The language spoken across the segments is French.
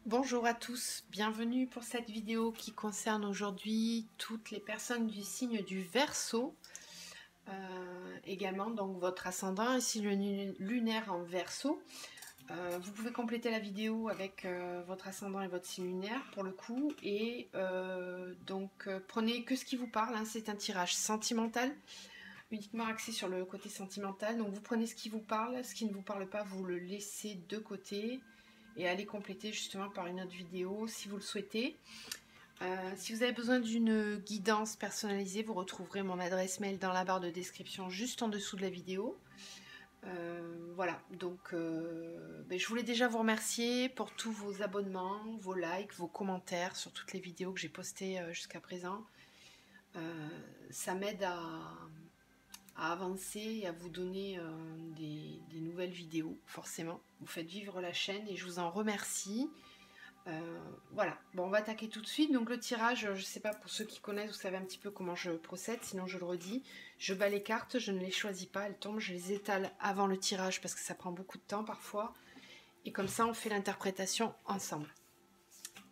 Bonjour à tous, bienvenue pour cette vidéo qui concerne aujourd'hui toutes les personnes du signe du Verseau, également donc votre ascendant et signe lunaire en Verseau. Vous pouvez compléter la vidéo avec votre ascendant et votre signe lunaire pour le coup, et prenez que ce qui vous parle, hein, c'est un tirage sentimental, uniquement axé sur le côté sentimental, donc vous prenez ce qui vous parle, ce qui ne vous parle pas vous le laissez de côté et allez compléter justement par une autre vidéo si vous le souhaitez. Si vous avez besoin d'une guidance personnalisée, vous retrouverez mon adresse mail dans la barre de description juste en dessous de la vidéo. Voilà, donc je voulais déjà vous remercier pour tous vos abonnements, vos likes, vos commentaires sur toutes les vidéos que j'ai postées jusqu'à présent. Ça m'aide à avancer et à vous donner des nouvelles vidéos, forcément. Vous faites vivre la chaîne et je vous en remercie. Voilà, bon, on va attaquer tout de suite. Donc le tirage, je ne sais pas, pour ceux qui connaissent, vous savez un petit peu comment je procède, sinon je le redis. Je bats les cartes, je ne les choisis pas, elles tombent, je les étale avant le tirage parce que ça prend beaucoup de temps parfois. Et comme ça, on fait l'interprétation ensemble.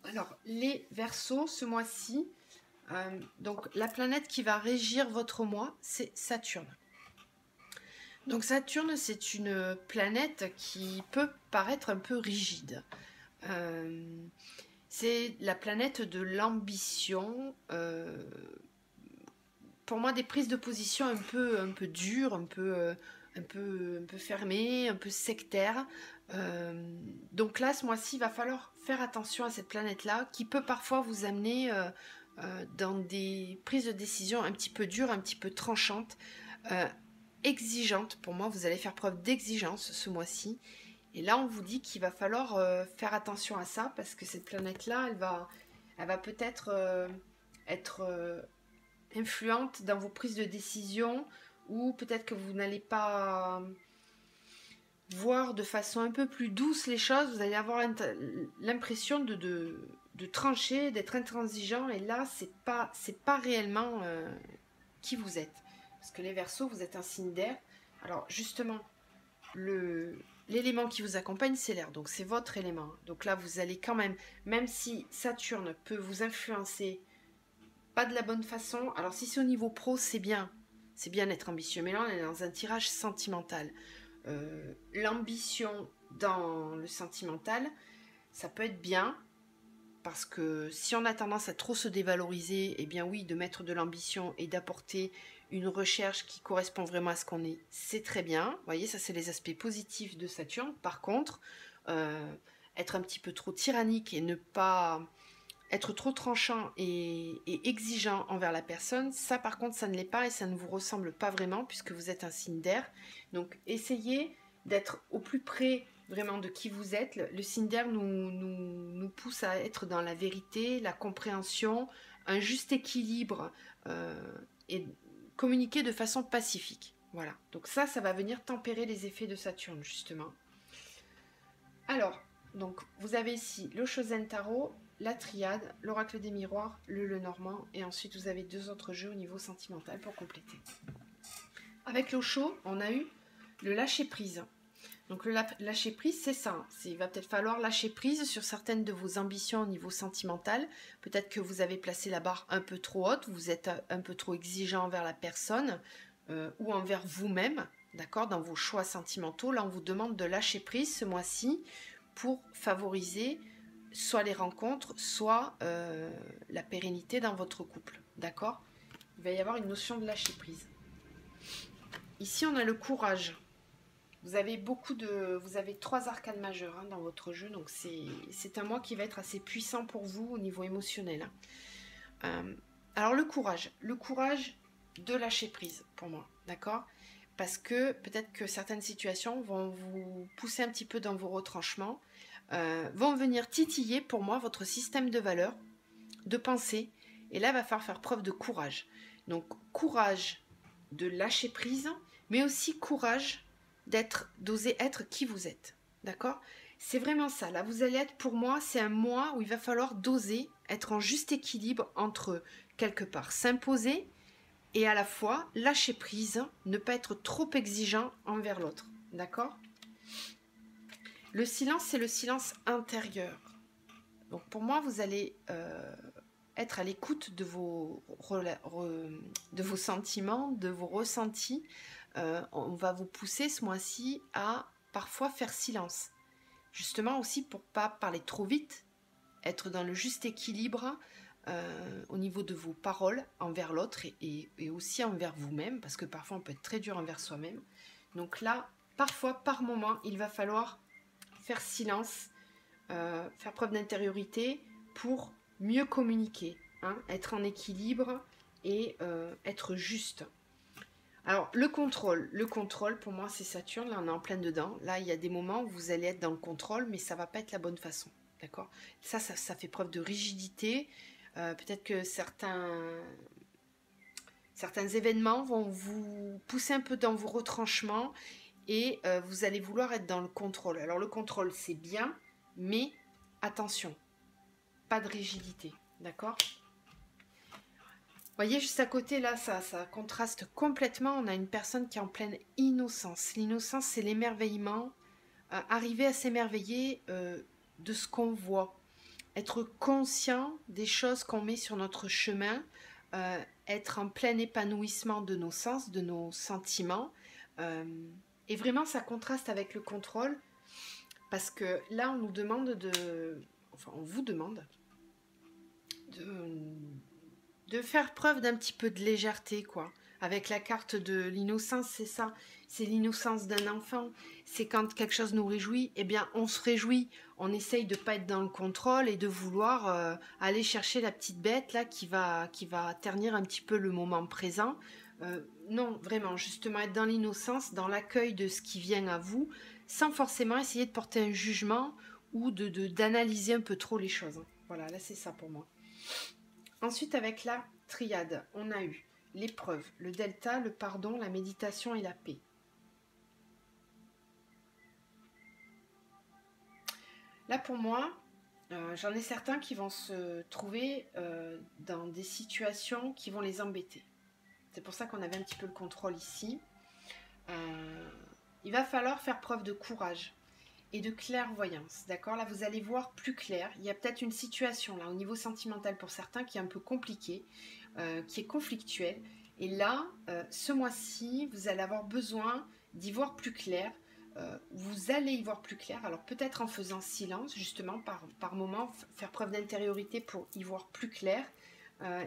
Alors, les Verseaux, ce mois-ci, donc la planète qui va régir votre mois, c'est Saturne. Donc Saturne, c'est une planète qui peut paraître un peu rigide. C'est la planète de l'ambition. Pour moi, des prises de position un peu dures, un peu fermées, un peu sectaires. Donc là, ce mois-ci, il va falloir faire attention à cette planète-là qui peut parfois vous amener dans des prises de décision un petit peu dures, un petit peu tranchantes, exigeantes. Pour moi, vous allez faire preuve d'exigence ce mois-ci. Et là, on vous dit qu'il va falloir faire attention à ça parce que cette planète-là, elle va peut-être être influente dans vos prises de décision, ou peut-être que vous n'allez pas voir de façon un peu plus douce les choses. Vous allez avoir l'impression de trancher, d'être intransigeant, et là, c'est pas réellement qui vous êtes. Parce que les Verseaux, vous êtes un signe d'air. Alors justement, l'élément qui vous accompagne, c'est l'air, donc c'est votre élément. Donc là, vous allez quand même si Saturne peut vous influencer, pas de la bonne façon. Alors si c'est au niveau pro, c'est bien d'être ambitieux, mais là, on est dans un tirage sentimental. L'ambition dans le sentimental, ça peut être bien, parce que si on a tendance à trop se dévaloriser, eh bien oui, de mettre de l'ambition et d'apporter une recherche qui correspond vraiment à ce qu'on est, c'est très bien. Vous voyez, ça c'est les aspects positifs de Saturne. Par contre, être un petit peu trop tyrannique et ne pas être trop tranchant et exigeant envers la personne, ça par contre ça ne l'est pas et ça ne vous ressemble pas vraiment puisque vous êtes un signe d'air. Donc essayez d'être au plus près vraiment de qui vous êtes. Le signe d'air nous pousse à être dans la vérité, la compréhension, un juste équilibre et communiquer de façon pacifique. Voilà, donc ça va venir tempérer les effets de Saturne justement. Alors, donc vous avez ici le Chosen Tarot, la Triade, l'Oracle des Miroirs, le Lenormand, et ensuite vous avez deux autres jeux au niveau sentimental pour compléter. Avec l'Osho, on a eu le lâcher prise. Donc le lâcher prise, c'est ça. Il va peut-être falloir lâcher prise sur certaines de vos ambitions au niveau sentimental. Peut-être que vous avez placé la barre un peu trop haute, vous êtes un peu trop exigeant envers la personne ou envers vous-même, d'accord, dans vos choix sentimentaux. Là, on vous demande de lâcher prise ce mois-ci pour favoriser soit les rencontres, soit la pérennité dans votre couple, d'accord. Il va y avoir une notion de lâcher prise. Ici, on a le courage. Vous avez trois arcanes majeures dans votre jeu, donc c'est un mois qui va être assez puissant pour vous au niveau émotionnel. Alors le courage de lâcher prise pour moi, d'accord, parce que peut-être que certaines situations vont vous pousser un petit peu dans vos retranchements, vont venir titiller pour moi votre système de valeurs, de pensée, et là il va falloir faire preuve de courage. Donc courage de lâcher prise, mais aussi courage d'oser être qui vous êtes, d'accord. C'est vraiment ça, là vous allez être, pour moi, c'est un mois où il va falloir d'oser être en juste équilibre entre, quelque part, s'imposer et à la fois lâcher prise, ne pas être trop exigeant envers l'autre, d'accord. Le silence, c'est le silence intérieur. Donc pour moi, vous allez être à l'écoute de de vos sentiments, de vos ressentis. On va vous pousser ce mois-ci à parfois faire silence. Justement aussi pour pas parler trop vite, être dans le juste équilibre au niveau de vos paroles envers l'autre et aussi envers vous-même, parce que parfois on peut être très dur envers soi-même. Donc là, parfois, par moment, il va falloir faire silence, faire preuve d'intériorité pour mieux communiquer, hein, être en équilibre et être juste. Alors, le contrôle, pour moi, c'est Saturne, là, on est en plein dedans. Là, il y a des moments où vous allez être dans le contrôle, mais ça va pas être la bonne façon, d'accord ? Ça fait preuve de rigidité. Peut-être que certains événements vont vous pousser un peu dans vos retranchements et vous allez vouloir être dans le contrôle. Alors, le contrôle, c'est bien, mais attention, pas de rigidité, d'accord ? Vous voyez, juste à côté, là, ça contraste complètement. On a une personne qui est en pleine innocence. L'innocence, c'est l'émerveillement. Arriver à s'émerveiller de ce qu'on voit. Être conscient des choses qu'on met sur notre chemin. Être en plein épanouissement de nos sens, de nos sentiments. Et vraiment, ça contraste avec le contrôle. Parce que là, on nous demande Enfin, on vous demande de faire preuve d'un petit peu de légèreté, quoi. Avec la carte de l'innocence, c'est ça. C'est l'innocence d'un enfant. C'est quand quelque chose nous réjouit, eh bien, on se réjouit. On essaye de ne pas être dans le contrôle et de vouloir aller chercher la petite bête, là, qui va ternir un petit peu le moment présent. Non, vraiment, justement, être dans l'innocence, dans l'accueil de ce qui vient à vous, sans forcément essayer de porter un jugement ou d'analyser un peu trop les choses. Voilà, là, c'est ça pour moi. Ensuite, avec la triade, on a eu l'épreuve, le delta, le pardon, la méditation et la paix. Là, pour moi, j'en ai certains qui vont se trouver dans des situations qui vont les embêter. C'est pour ça qu'on avait un petit peu le contrôle ici. Il va falloir faire preuve de courage et de clairvoyance, d'accord ? Là, vous allez voir plus clair. Il y a peut-être une situation, là, au niveau sentimental pour certains, qui est un peu compliquée, qui est conflictuelle. Et là, ce mois-ci, vous allez avoir besoin d'y voir plus clair. Vous allez y voir plus clair. Alors, peut-être en faisant silence, justement, par moment, faire preuve d'intériorité pour y voir plus clair.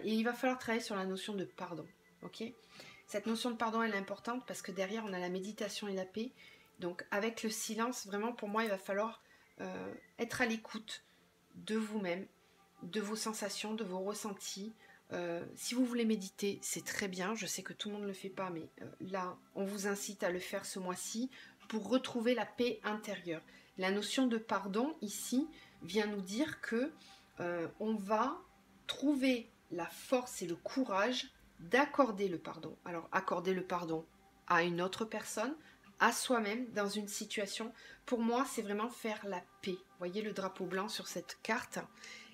Et il va falloir travailler sur la notion de pardon, ok ? Cette notion de pardon, elle est importante parce que derrière, on a la méditation et la paix. Donc avec le silence, vraiment pour moi, il va falloir être à l'écoute de vous-même, de vos sensations, de vos ressentis. Si vous voulez méditer, c'est très bien. Je sais que tout le monde ne le fait pas, mais là, on vous incite à le faire ce mois-ci pour retrouver la paix intérieure. La notion de pardon, ici, vient nous dire que on va trouver la force et le courage d'accorder le pardon. Alors, accorder le pardon à une autre personne, à soi-même, dans une situation. Pour moi, c'est vraiment faire la paix. Vous voyez le drapeau blanc sur cette carte ?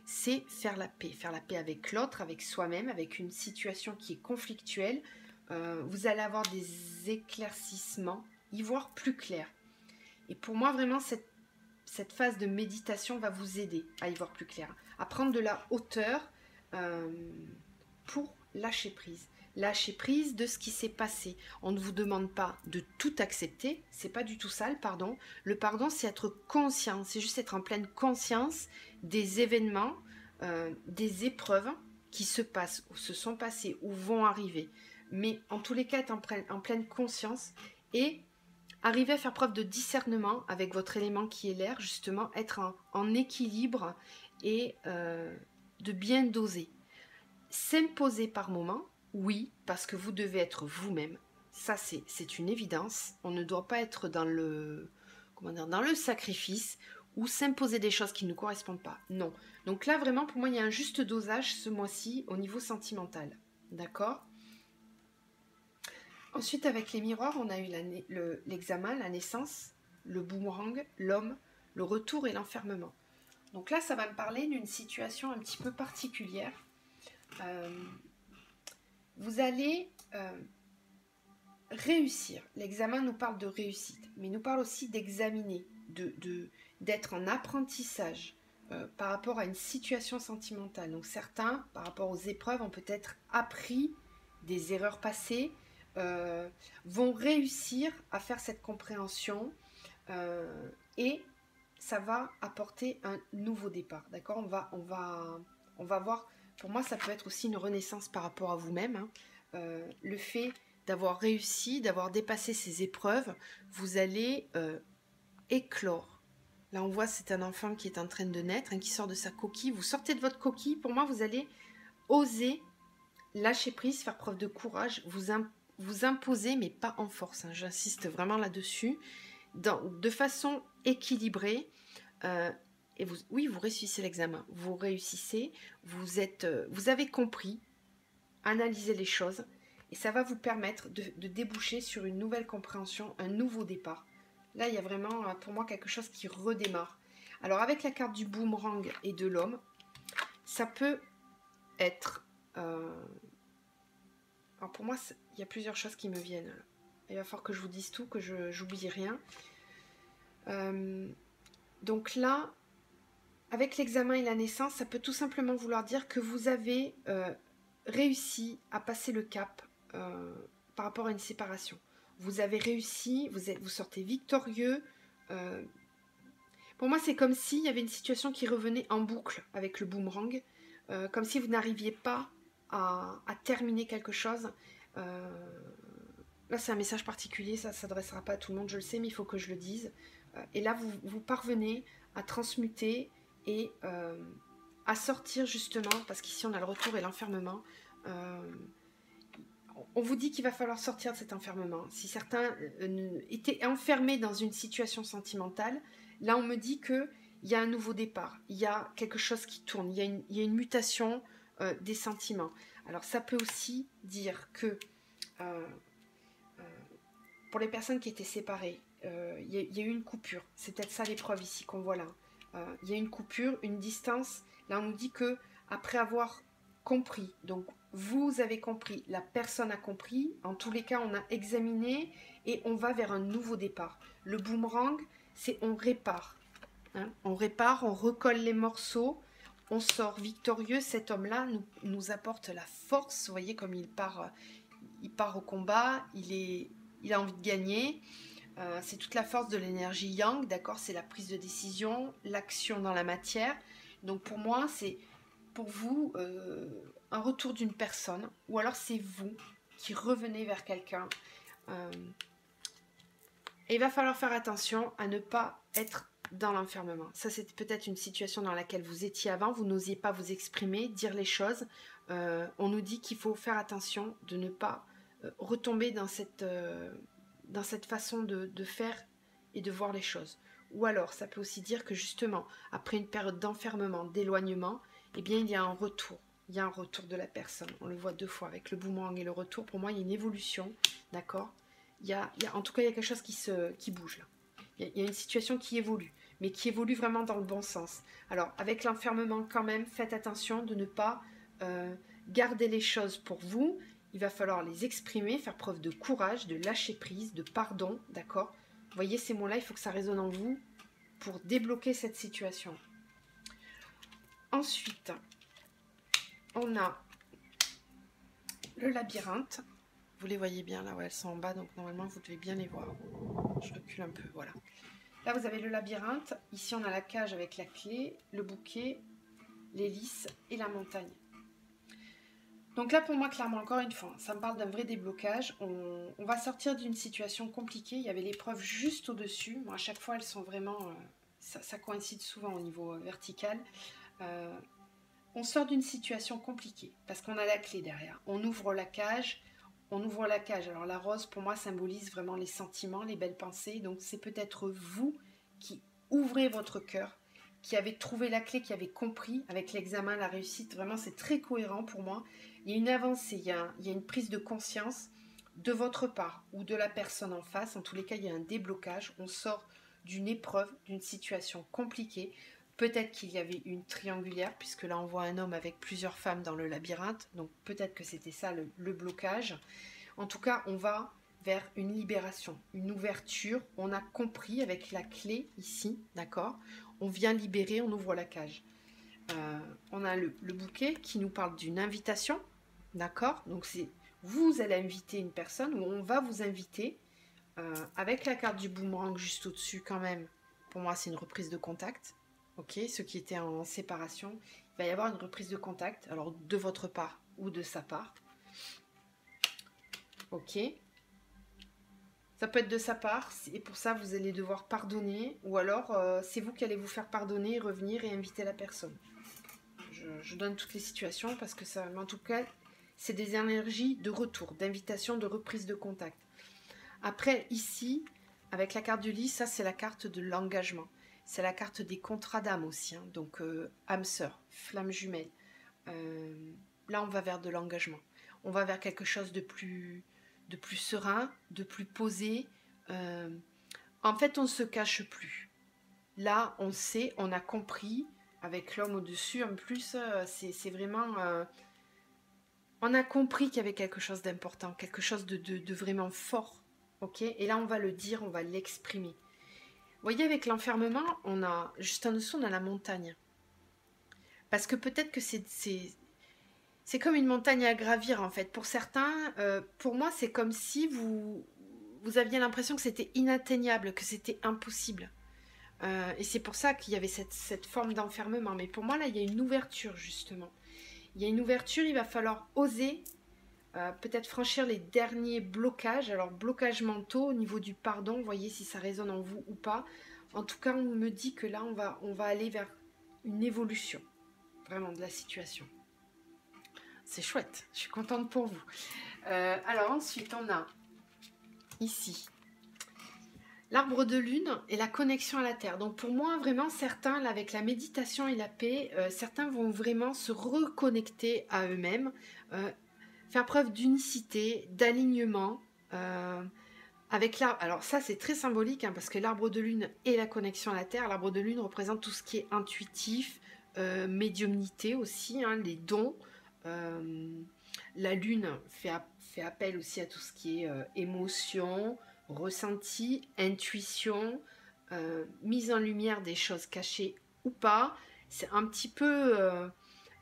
C'est faire la paix avec l'autre, avec soi-même, avec une situation qui est conflictuelle. Vous allez avoir des éclaircissements, y voir plus clair. Et pour moi, vraiment, cette phase de méditation va vous aider à y voir plus clair, à prendre de la hauteur pour lâcher prise. Lâcher prise de ce qui s'est passé. On ne vous demande pas de tout accepter, c'est pas du tout ça le pardon. Le pardon, c'est être conscient, c'est juste être en pleine conscience des événements, des épreuves qui se passent, ou se sont passées, ou vont arriver. Mais en tous les cas, être en pleine conscience et arriver à faire preuve de discernement avec votre élément qui est l'air, justement, être en équilibre et de bien doser. S'imposer par moment, oui, parce que vous devez être vous-même. Ça, c'est une évidence. On ne doit pas être dans le sacrifice ou s'imposer des choses qui ne nous correspondent pas. Non. Donc là, vraiment, pour moi, il y a un juste dosage ce mois-ci au niveau sentimental. D'accord ? Ensuite, avec les miroirs, on a eu l'examen, la naissance, le boomerang, l'homme, le retour et l'enfermement. Donc là, ça va me parler d'une situation un petit peu particulière. Vous allez réussir. L'examen nous parle de réussite, mais nous parle aussi d'examiner, d'être en apprentissage, par rapport à une situation sentimentale. Donc certains, par rapport aux épreuves, ont peut-être appris des erreurs passées, vont réussir à faire cette compréhension et ça va apporter un nouveau départ. D'accord, on va voir. Pour moi, ça peut être aussi une renaissance par rapport à vous-même. Hein. Le fait d'avoir réussi, d'avoir dépassé ces épreuves, vous allez éclore. Là, on voit, c'est un enfant qui est en train de naître, hein, qui sort de sa coquille. Vous sortez de votre coquille. Pour moi, vous allez oser lâcher prise, faire preuve de courage, vous imposer, mais pas en force. Hein, j'insiste vraiment là-dessus. De façon équilibrée. Et oui, vous réussissez l'examen. Vous réussissez. Vous avez compris, analysé les choses. Et ça va vous permettre de déboucher sur une nouvelle compréhension, un nouveau départ. Là, il y a vraiment, pour moi, quelque chose qui redémarre. Alors, avec la carte du boomerang et de l'homme, ça peut être... alors, pour moi, il y a plusieurs choses qui me viennent. Il va falloir que je vous dise tout, que je n'oublie rien. Donc là, avec l'examen et la naissance, ça peut tout simplement vouloir dire que vous avez réussi à passer le cap par rapport à une séparation. Vous avez réussi, vous sortez victorieux. Pour moi, c'est comme s'il y avait une situation qui revenait en boucle avec le boomerang, comme si vous n'arriviez pas à terminer quelque chose. Là, c'est un message particulier, ça ne s'adressera pas à tout le monde, je le sais, mais il faut que je le dise. Et là, vous parvenez à transmuter et à sortir justement, parce qu'ici, on a le retour et l'enfermement. On vous dit qu'il va falloir sortir de cet enfermement. Si certains étaient enfermés dans une situation sentimentale, là, on me dit qu'il y a un nouveau départ, il y a quelque chose qui tourne, il y a une mutation des sentiments. Alors, ça peut aussi dire que pour les personnes qui étaient séparées, il y a eu une coupure. C'est peut-être ça l'épreuve ici qu'on voit là. Il y a une coupure, une distance. Là, on nous dit que après avoir compris, donc vous avez compris, la personne a compris, en tous les cas, on a examiné et on va vers un nouveau départ. Le boomerang, c'est on répare. Hein, on répare, on recolle les morceaux, on sort victorieux. Cet homme-là nous apporte la force. Vous voyez comme il part au combat, il a envie de gagner. C'est toute la force de l'énergie yang, d'accord? C'est la prise de décision, l'action dans la matière. Donc pour moi, c'est pour vous un retour d'une personne, ou alors c'est vous qui revenez vers quelqu'un. Et il va falloir faire attention à ne pas être dans l'enfermement. Ça, c'est peut-être une situation dans laquelle vous étiez avant, vous n'osiez pas vous exprimer, dire les choses. On nous dit qu'il faut faire attention de ne pas retomber dans cette façon de faire et de voir les choses. Ou alors, ça peut aussi dire que justement, après une période d'enfermement, d'éloignement, eh bien, il y a un retour. Il y a un retour de la personne. On le voit deux fois avec le boomerang et le retour. Pour moi, il y a une évolution, d'accord? En tout cas, il y a quelque chose qui bouge là. Il y a une situation qui évolue, mais qui évolue vraiment dans le bon sens. Alors, avec l'enfermement quand même, faites attention de ne pas garder les choses pour vous. Il va falloir les exprimer, faire preuve de courage, de lâcher prise, de pardon, d'accord? Vous voyez ces mots-là, il faut que ça résonne en vous pour débloquer cette situation. Ensuite, on a le labyrinthe. Vous les voyez bien là, ouais, elles sont en bas, donc normalement vous devez bien les voir. Je recule un peu, voilà. Là vous avez le labyrinthe, ici on a la cage avec la clé, le bouquet, l'hélice et la montagne. Donc là pour moi clairement encore une fois, ça me parle d'un vrai déblocage. On va sortir d'une situation compliquée, il y avait l'épreuve juste au-dessus. Moi à chaque fois elles sont vraiment, ça coïncide souvent au niveau vertical. On sort d'une situation compliquée parce qu'on a la clé derrière. On ouvre la cage. Alors la rose pour moi symbolise vraiment les sentiments, les belles pensées. Donc c'est peut-être vous qui ouvrez votre cœur, qui avez trouvé la clé, qui avez compris avec l'examen, la réussite. Vraiment c'est très cohérent pour moi. Il y a une avancée, il y a une prise de conscience de votre part ou de la personne en face. En tous les cas, il y a un déblocage. On sort d'une épreuve, d'une situation compliquée. Peut-être qu'il y avait une triangulaire, puisque là on voit un homme avec plusieurs femmes dans le labyrinthe, donc peut-être que c'était ça le blocage. En tout cas, on va vers une libération, une ouverture. On a compris avec la clé ici, d'accord? on vient libérer, on ouvre la cage. On a le bouquet qui nous parle d'une invitation, d'accord? Donc c'est vous allez inviter une personne ou on va vous inviter avec la carte du boomerang juste au-dessus quand même. Pour moi, c'est une reprise de contact. Ok, ceux qui étaient en séparation, il va y avoir une reprise de contact, alors de votre part ou de sa part. Ok. Ça peut être de sa part, et pour ça, vous allez devoir pardonner, ou alors c'est vous qui allez vous faire pardonner, revenir et inviter la personne. Je donne toutes les situations parce que ça, en tout cas, c'est des énergies de retour, d'invitation, de reprise de contact. Après, ici, avec la carte du lit, ça, c'est la carte de l'engagement. C'est la carte des contrats d'âme aussi, hein. Donc âme sœur, flamme jumelle. Là, on va vers de l'engagement. On va vers quelque chose de plus serein, de plus posé. En fait, on ne se cache plus. Là, on sait, on a compris, avec l'homme au-dessus, en plus, c'est vraiment... on a compris qu'il y avait quelque chose d'important, quelque chose de vraiment fort. Ok, et là, on va le dire, on va l'exprimer. Vous voyez, avec l'enfermement, on a juste en dessous, on a la montagne. Parce que peut-être que c'est comme une montagne à gravir, en fait. Pour certains, pour moi, c'est comme si vous aviez l'impression que c'était inatteignable, que c'était impossible. Et c'est pour ça qu'il y avait cette forme d'enfermement. Mais pour moi, là, il y a une ouverture, justement. Il y a une ouverture, il va falloir oser peut-être franchir les derniers blocages. Alors, blocages mentaux au niveau du pardon, voyez si ça résonne en vous ou pas. En tout cas, on me dit que là, on va aller vers une évolution, vraiment, de la situation. C'est chouette, je suis contente pour vous. Alors ensuite, on a ici l'arbre de lune et la connexion à la terre. Donc pour moi, vraiment, certains, là, avec la méditation et la paix, certains vont vraiment se reconnecter à eux-mêmes, faire preuve d'unicité, d'alignement. Avec l'arbre, alors ça c'est très symbolique hein, parce que l'arbre de lune et la connexion à la terre, l'arbre de lune représente tout ce qui est intuitif, médiumnité aussi, hein, les dons. La lune fait appel aussi à tout ce qui est émotion, ressenti, intuition, mise en lumière des choses cachées ou pas. C'est un petit peu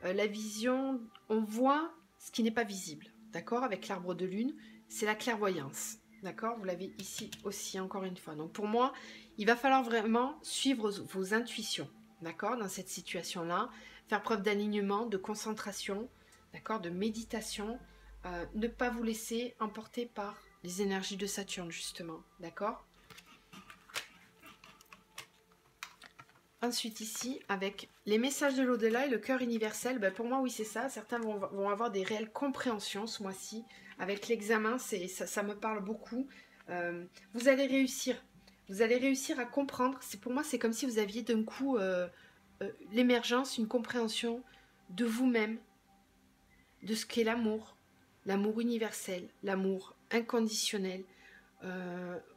la vision, on voit ce qui n'est pas visible, d'accord? Avec l'arbre de lune, c'est la clairvoyance, d'accord? Vous l'avez ici aussi, encore une fois. Donc pour moi, il va falloir vraiment suivre vos intuitions, d'accord? Dans cette situation-là, faire preuve d'alignement, de concentration, d'accord? De méditation, ne pas vous laisser emporter par les énergies de Saturne, justement, d'accord? Ensuite ici, avec les messages de l'au-delà et le cœur universel, ben pour moi oui c'est ça, certains vont avoir des réelles compréhensions ce mois-ci. Avec l'examen, ça me parle beaucoup. Vous allez réussir à comprendre. Pour moi c'est comme si vous aviez d'un coup l'émergence, une compréhension de vous-même, de ce qu'est l'amour, l'amour universel, l'amour inconditionnel.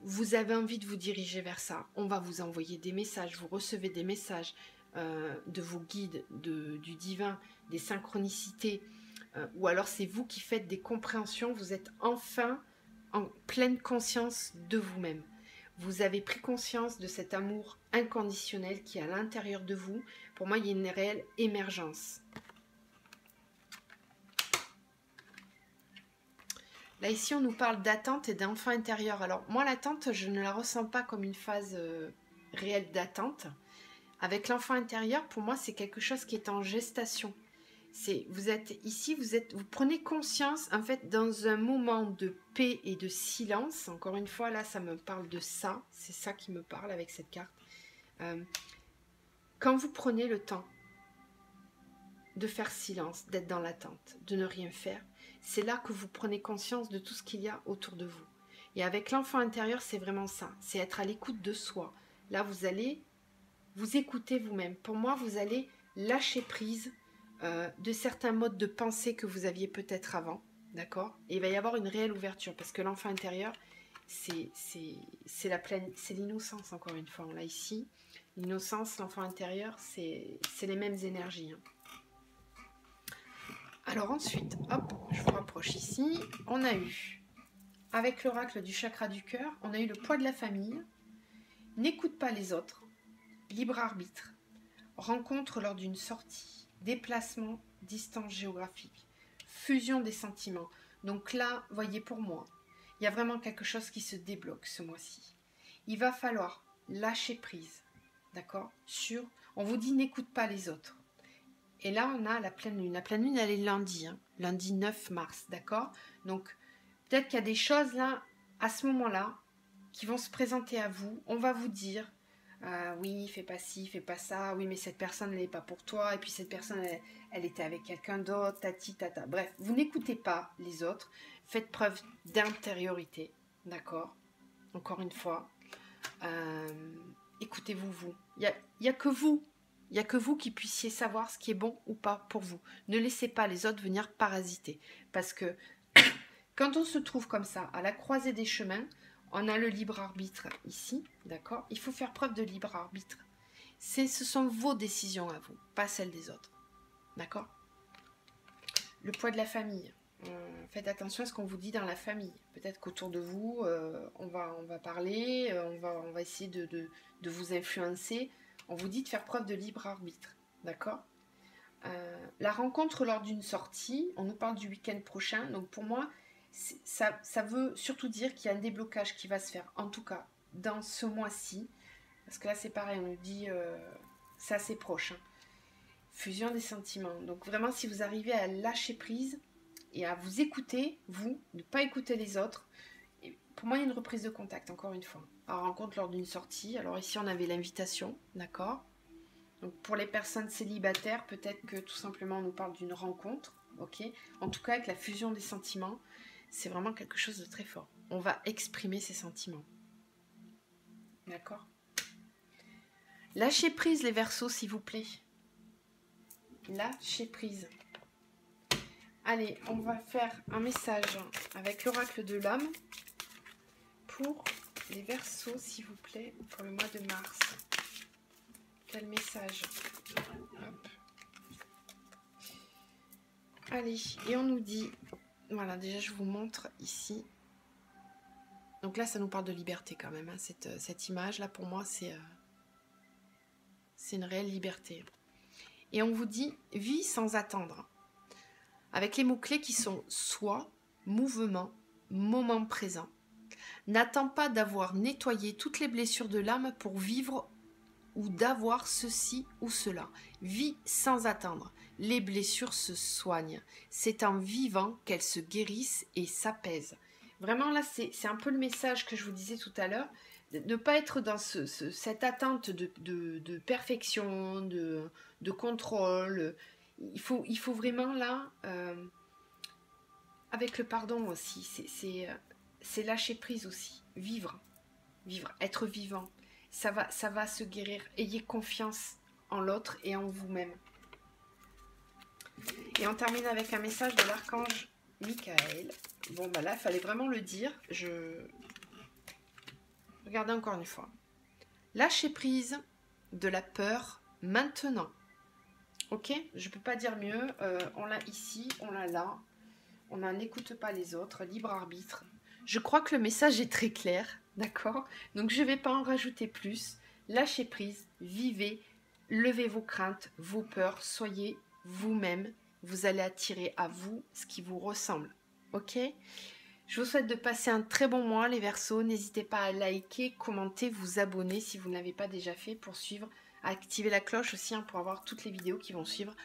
Vous avez envie de vous diriger vers ça, on va vous envoyer des messages, vous recevez des messages de vos guides, du divin, des synchronicités, ou alors c'est vous qui faites des compréhensions, vous êtes enfin en pleine conscience de vous-même. Vous avez pris conscience de cet amour inconditionnel qui est à l'intérieur de vous. Pour moi, il y a une réelle émergence. Là, ici, on nous parle d'attente et d'enfant intérieur. Alors, moi, l'attente, je ne la ressens pas comme une phase réelle d'attente. Avec l'enfant intérieur, pour moi, c'est quelque chose qui est en gestation. Vous êtes ici, vous prenez conscience, en fait, dans un moment de paix et de silence. Encore une fois, là, ça me parle de ça. C'est ça qui me parle avec cette carte. Quand vous prenez le temps de faire silence, d'être dans l'attente, de ne rien faire, c'est là que vous prenez conscience de tout ce qu'il y a autour de vous. Et avec l'enfant intérieur, c'est vraiment ça. C'est être à l'écoute de soi. Là, vous allez vous écouter vous-même. Pour moi, vous allez lâcher prise de certains modes de pensée que vous aviez peut-être avant. D'accord? Et il va y avoir une réelle ouverture. Parce que l'enfant intérieur, c'est l'innocence, encore une fois. Là, ici, l'innocence, l'enfant intérieur, c'est les mêmes énergies. Hein. Alors ensuite, hop, je vous rapproche ici. On a eu, avec l'oracle du chakra du cœur, on a eu le poids de la famille. N'écoute pas les autres. Libre arbitre. rencontre lors d'une sortie, déplacement, distance géographique, fusion des sentiments. Donc là, voyez pour moi, il y a vraiment quelque chose qui se débloque ce mois-ci. Il va falloir lâcher prise, d'accord? On vous dit n'écoute pas les autres. Et là, on a la pleine lune. La pleine lune, elle est lundi, hein, lundi 9 mars, d'accord? Donc, peut-être qu'il y a des choses là, à ce moment-là, qui vont se présenter à vous. On va vous dire, oui, fais pas ci, fais pas ça, oui, mais cette personne, elle n'est pas pour toi, et puis cette personne, elle était avec quelqu'un d'autre, tati, tata. Bref, vous n'écoutez pas les autres, faites preuve d'intériorité, d'accord? Encore une fois, écoutez-vous, vous. Il y a que vous. Il n'y a que vous qui puissiez savoir ce qui est bon ou pas pour vous. Ne laissez pas les autres venir parasiter. Parce que quand on se trouve comme ça, à la croisée des chemins, on a le libre arbitre ici, d'accord? Il faut faire preuve de libre arbitre. Ce sont vos décisions à vous, pas celles des autres. D'accord? Le poids de la famille. Faites attention à ce qu'on vous dit dans la famille. Peut-être qu'autour de vous, on va parler, on va essayer de vous influencer. On vous dit de faire preuve de libre arbitre, d'accord? La rencontre lors d'une sortie, on nous parle du week-end prochain, donc pour moi, ça veut surtout dire qu'il y a un déblocage qui va se faire, en tout cas, dans ce mois-ci, parce que là c'est pareil, on nous dit, c'est assez proche, hein. Fusion des sentiments, donc vraiment si vous arrivez à lâcher prise et à vous écouter, vous, ne pas écouter les autres, pour moi il y a une reprise de contact, encore une fois. Alors, rencontre lors d'une sortie. Alors ici, on avait l'invitation, d'accord? Donc, pour les personnes célibataires, peut-être que tout simplement, on nous parle d'une rencontre, ok? En tout cas, avec la fusion des sentiments, c'est vraiment quelque chose de très fort. On va exprimer ses sentiments. D'accord? Lâchez prise, les Verseaux, s'il vous plaît. Lâchez prise. Allez, on va faire un message avec l'oracle de l'âme pour... les Verseaux, s'il vous plaît, pour le mois de mars. Quel message? Hop. Allez, et on nous dit... Voilà, déjà, je vous montre ici. Donc là, ça nous parle de liberté quand même. Hein. Cette image-là, pour moi, c'est une réelle liberté. Et on vous dit, vis sans attendre. Avec les mots-clés qui sont soi, mouvement, moment présent. N'attends pas d'avoir nettoyé toutes les blessures de l'âme pour vivre ou d'avoir ceci ou cela. Vis sans attendre. Les blessures se soignent. C'est en vivant qu'elles se guérissent et s'apaisent. Vraiment là, c'est un peu le message que je vous disais tout à l'heure. Ne pas être dans cette attente de perfection, de contrôle. Il faut vraiment là, avec le pardon aussi, c'est lâcher prise aussi, vivre, être vivant, ça va se guérir. Ayez confiance en l'autre et en vous-même. Et on termine avec un message de l'archange Michael. Bon bah là, il fallait vraiment le dire. Regardez encore une fois. Lâchez prise de la peur maintenant. Ok, je ne peux pas dire mieux. On l'a ici, on l'a là. On n'écoute pas les autres, libre arbitre. Je crois que le message est très clair, d'accord? Donc je ne vais pas en rajouter plus. Lâchez prise, vivez, levez vos craintes, vos peurs, soyez vous-même. Vous allez attirer à vous ce qui vous ressemble, ok? Je vous souhaite de passer un très bon mois, les Verseaux. N'hésitez pas à liker, commenter, vous abonner si vous ne l'avez pas déjà fait pour suivre, à activer la cloche aussi hein, pour avoir toutes les vidéos qui vont suivre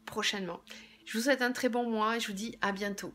prochainement. Je vous souhaite un très bon mois et je vous dis à bientôt.